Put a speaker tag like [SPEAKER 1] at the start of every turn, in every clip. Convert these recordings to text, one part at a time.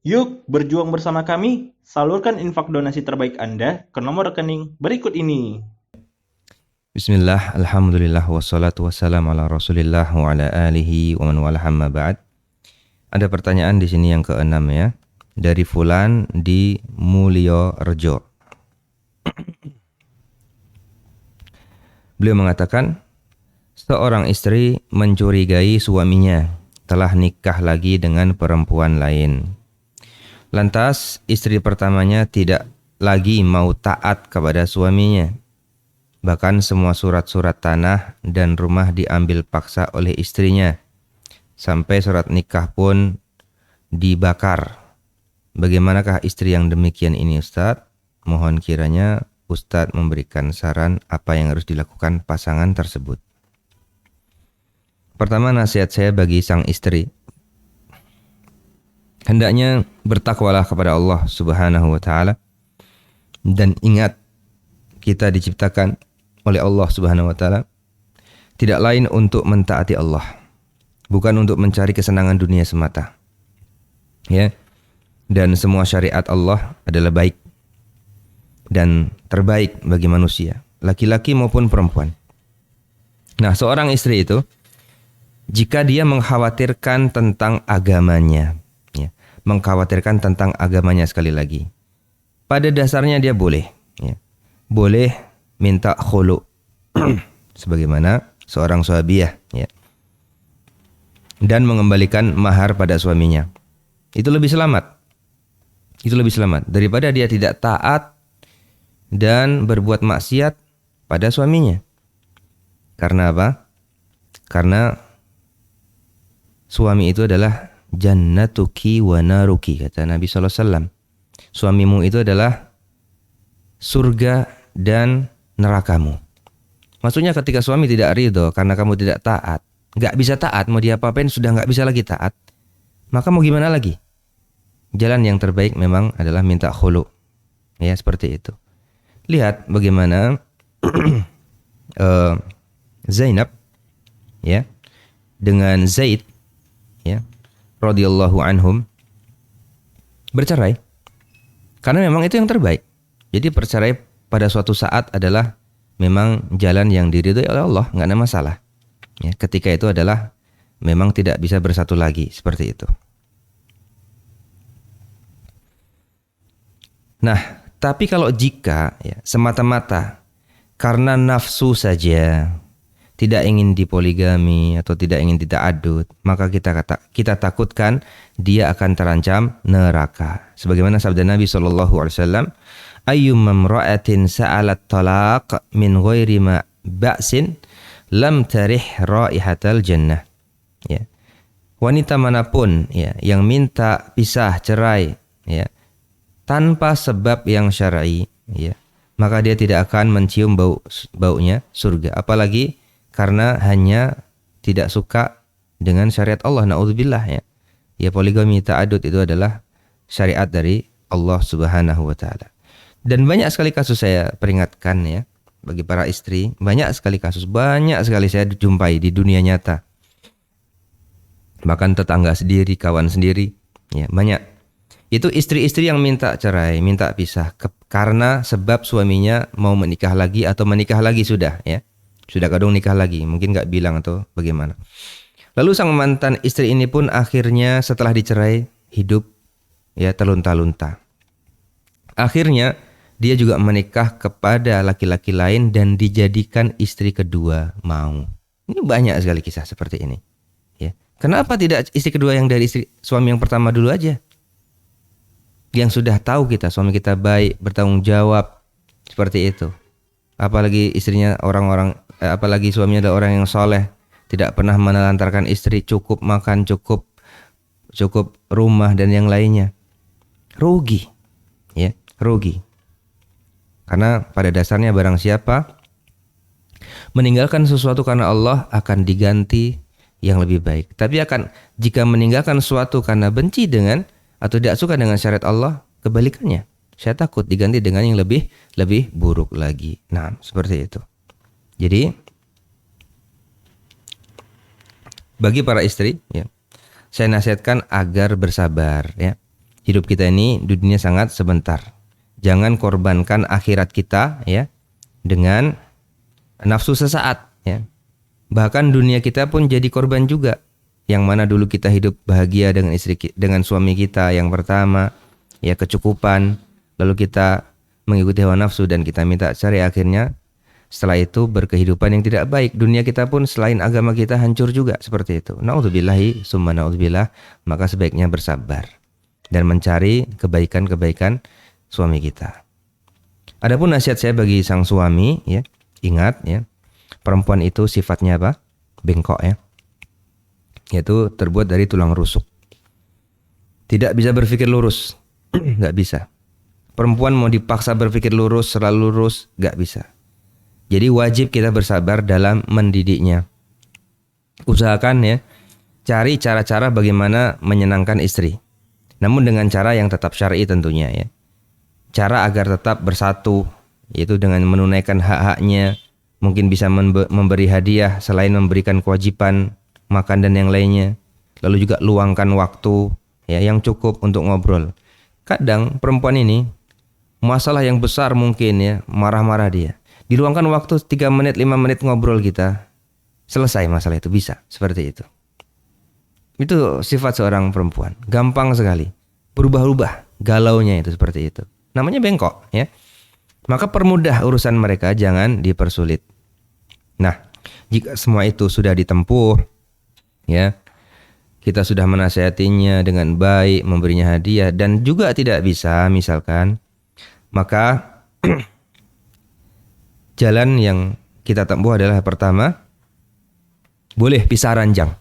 [SPEAKER 1] Yuk berjuang bersama kami, salurkan infak donasi terbaik Anda ke nomor rekening berikut ini.
[SPEAKER 2] Bismillah, alhamdulillah, wassalatu wassalamu ala rasulillah wa ala alihi wa man wala amma ba'd. Ada pertanyaan di sini yang keenam ya. Dari Fulan di Mulyo Rejo. Beliau mengatakan, seorang istri mencurigai suaminya telah nikah lagi dengan perempuan lain. Lantas istri pertamanya tidak lagi mau taat kepada suaminya. Bahkan semua surat-surat tanah dan rumah diambil paksa oleh istrinya. Sampai surat nikah pun dibakar. Bagaimanakah istri yang demikian ini, Ustadz? Mohon kiranya Ustadz memberikan saran apa yang harus dilakukan pasangan tersebut. Pertama, nasihat saya bagi sang istri. Hendaknya bertakwalah kepada Allah Subhanahu wa Ta'ala. Dan ingat, kita diciptakan oleh Allah Subhanahu wa Ta'ala tidak lain untuk mentaati Allah, bukan untuk mencari kesenangan dunia semata. Ya. Dan semua syariat Allah adalah baik dan terbaik bagi manusia, laki-laki maupun perempuan. Nah, seorang istri itu jika dia mengkhawatirkan tentang agamanya, ya, mengkhawatirkan tentang agamanya sekali lagi, pada dasarnya dia boleh, ya, boleh minta khulu sebagaimana seorang sahabiah, ya, dan mengembalikan mahar pada suaminya. Itu lebih selamat. Itu lebih selamat daripada dia tidak taat dan berbuat maksiat pada suaminya. Karena apa? Karena suami itu adalah jannatuki wa naruki, kata Nabi SAW. Suamimu itu adalah surga dan nerakamu. Maksudnya ketika suami tidak ridho karena kamu tidak taat, nggak bisa taat, mau diapa-apain sudah nggak bisa lagi taat, maka mau gimana lagi? Jalan yang terbaik memang adalah minta khulu. Ya, seperti itu. Lihat bagaimana Zainab, ya, dengan Zaid, ya, radhiyallahu anhum, bercerai. Karena memang itu yang terbaik. Jadi bercerai pada suatu saat adalah memang jalan yang diridhoi oleh Allah, nggak ada masalah. Ya, ketika itu adalah memang tidak bisa bersatu lagi, seperti itu. Nah, tapi kalau jika ya, semata-mata karena nafsu saja, tidak ingin dipoligami atau tidak ingin dita'adud, maka kita takutkan dia akan terancam neraka. Sebagaimana sabda Nabi SAW, ayyumma imra'atin sa'alat talaq min ghairi ma ba'sin lam tarih raihatal jannah. Ya. Wanita manapun ya yang minta pisah cerai ya tanpa sebab yang syar'i, ya, maka dia tidak akan mencium baunya surga. Apalagi karena hanya tidak suka dengan syariat Allah. Naudzubillah, ya. Ya, poligami ta'adud itu adalah syariat dari Allah Subhanahu wa Ta'ala. Dan banyak sekali kasus saya peringatkan ya bagi para istri, banyak sekali saya jumpai di dunia nyata. Bahkan tetangga sendiri, kawan sendiri, ya, banyak. Itu istri-istri yang minta cerai, minta pisah karena sebab suaminya mau menikah lagi atau menikah lagi sudah, ya. Sudah kadung nikah lagi, mungkin nggak bilang atau bagaimana. Lalu sang mantan istri ini pun akhirnya setelah dicerai hidup ya terlunta-lunta. Akhirnya dia juga menikah kepada laki-laki lain dan dijadikan istri kedua mau. Ini banyak sekali kisah seperti ini, ya. Kenapa tidak istri kedua yang dari istri suami yang pertama dulu aja? Yang sudah tahu kita, suami kita baik, bertanggung jawab, seperti itu. Apalagi istrinya apalagi suaminya adalah orang yang soleh, tidak pernah menelantarkan istri, cukup makan, cukup rumah dan yang lainnya. Rugi, ya, rugi. Karena pada dasarnya barang siapa meninggalkan sesuatu karena Allah akan diganti yang lebih baik. Tapi jika meninggalkan sesuatu karena benci dengan atau tidak suka dengan syariat Allah, kebalikannya. Saya takut diganti dengan yang lebih buruk lagi. Nah, seperti itu. Jadi, bagi para istri, ya, saya nasihatkan agar bersabar, ya. hidup kita ini di dunia sangat sebentar. Jangan korbankan akhirat kita ya dengan nafsu sesaat ya. Bahkan dunia kita pun jadi korban juga. Yang mana dulu kita hidup bahagia dengan dengan suami kita yang pertama, ya kecukupan, lalu kita mengikuti hawa nafsu dan kita minta cerai, akhirnya setelah itu berkehidupan yang tidak baik. Dunia kita pun selain agama kita hancur juga seperti itu. Naudzubillahi summa naudzubillah. Maka sebaiknya bersabar dan mencari kebaikan-kebaikan suami kita. Adapun nasihat saya bagi sang suami ya, ingat ya, perempuan itu sifatnya apa? Bengkok ya. Yaitu terbuat dari tulang rusuk. Tidak bisa berpikir lurus. Nggak bisa. Perempuan mau dipaksa berpikir lurus, selalu lurus, nggak bisa. Jadi wajib kita bersabar dalam mendidiknya. Usahakan ya, cari cara-cara bagaimana menyenangkan istri. Namun dengan cara yang tetap syar'i tentunya ya. Cara agar tetap bersatu, yaitu dengan menunaikan hak-haknya. Mungkin bisa memberi hadiah selain memberikan kewajiban makan dan yang lainnya. Lalu juga luangkan waktu ya yang cukup untuk ngobrol. Kadang perempuan ini masalah yang besar mungkin ya, marah-marah dia. Diluangkan waktu 3 menit, 5 menit ngobrol kita, selesai masalah itu, bisa seperti itu. Itu sifat seorang perempuan, gampang sekali. Berubah-ubah galaunya itu seperti itu. Namanya bengkok ya. Maka permudah urusan mereka, jangan dipersulit. Nah, jika semua itu sudah ditempuh ya, kita sudah menasihatinya dengan baik, memberinya hadiah dan juga tidak bisa misalkan, maka jalan yang kita tempuh adalah pertama, boleh pisah ranjang.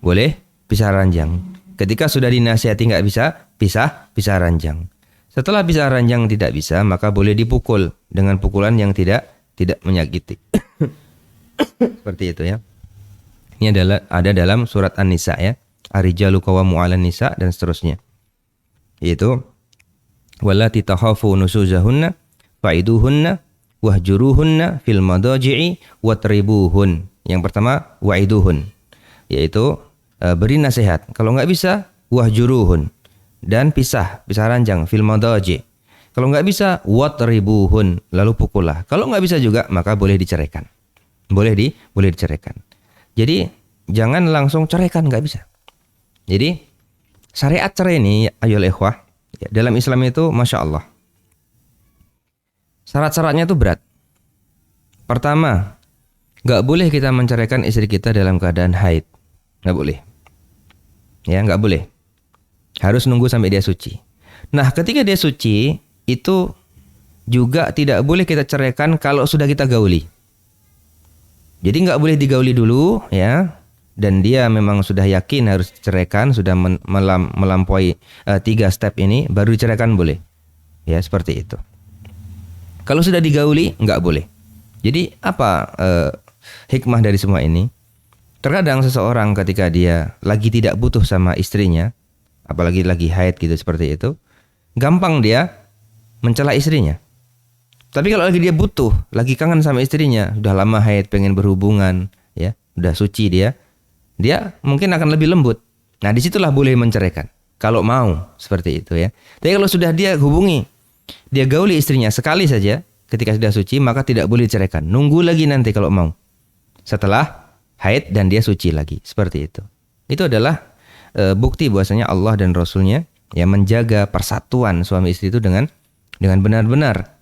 [SPEAKER 2] Boleh pisah ranjang. Ketika sudah dinasihati nggak bisa, pisah ranjang. Setelah pisah ranjang tidak bisa, maka boleh dipukul dengan pukulan yang tidak menyakiti. Seperti itu ya. Ini adalah ada dalam surat An-Nisa ya. Ar-rijalu qawwamu 'alan nisa dan seterusnya. Yaitu wallati takhafu nusuzahunna fa'iduhunna wahjuruhunna fil madaji'i watribuhun. Yang pertama wa'iduhun, yaitu beri nasihat. Kalau nggak bisa wahjuruhun, dan pisah ranjang fil madaji'. Kalau nggak bisa watribuhun, lalu pukullah. Kalau nggak bisa juga maka boleh diceraikan. Boleh diceraikan. Jadi jangan langsung ceraikan, nggak bisa. Jadi syariat cerai ini ayolah ikhwah ya, dalam Islam itu masya Allah. Syarat-syaratnya itu berat. Pertama, nggak boleh kita menceraikan istri kita dalam keadaan haid, nggak boleh. Ya nggak boleh. Harus nunggu sampai dia suci. Nah ketika dia suci itu juga tidak boleh kita ceraikan kalau sudah kita gauli. Jadi nggak boleh digauli dulu ya, dan dia memang sudah yakin harus diceraikan, sudah melampaui 3 step ini, baru diceraikan boleh. Ya seperti itu. Kalau sudah digauli nggak boleh. Jadi apa hikmah dari semua ini? Terkadang seseorang ketika dia lagi tidak butuh sama istrinya, apalagi lagi haid gitu seperti itu, gampang dia mencela istrinya. Tapi kalau lagi dia butuh, lagi kangen sama istrinya, sudah lama haid, pengen berhubungan, ya, udah suci dia mungkin akan lebih lembut. Nah, disitulah boleh menceraikan, kalau mau seperti itu ya. Tapi kalau sudah dia hubungi, dia gauli istrinya sekali saja, ketika sudah suci, maka tidak boleh diceraikan. Nunggu lagi nanti kalau mau, setelah haid dan dia suci lagi, seperti itu. Itu adalah bukti bahwasanya Allah dan Rasulnya yang menjaga persatuan suami istri itu dengan benar-benar.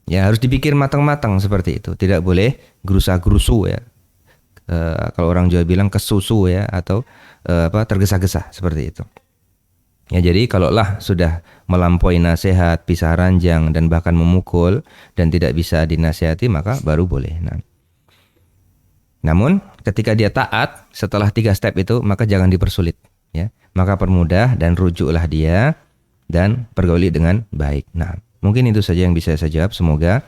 [SPEAKER 2] Ya harus dipikir matang-matang seperti itu. Tidak boleh gerusa-gerusu ya. Kalau orang Jawa bilang kesusu ya, atau tergesa-gesa seperti itu. Ya jadi kalaulah sudah melampaui nasihat, pisah ranjang dan bahkan memukul dan tidak bisa dinasihati, maka baru boleh. Nah, namun ketika dia taat setelah 3 step itu, maka jangan dipersulit ya. Maka permudah dan rujuklah dia dan pergauli dengan baik. Nah, mungkin itu saja yang bisa saya jawab. Semoga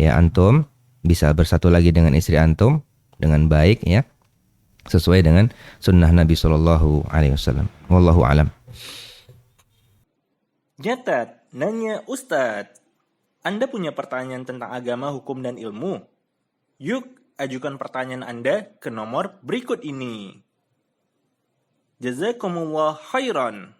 [SPEAKER 2] ya antum bisa bersatu lagi dengan istri antum dengan baik ya, sesuai dengan sunnah Nabi Shallallahu Alaihi Wasallam. Wallahu alam.
[SPEAKER 1] Nyatat, nanya Ustadz. Anda punya pertanyaan tentang agama, hukum, dan ilmu? Yuk, ajukan pertanyaan Anda ke nomor berikut ini. Jazakumullah khairan.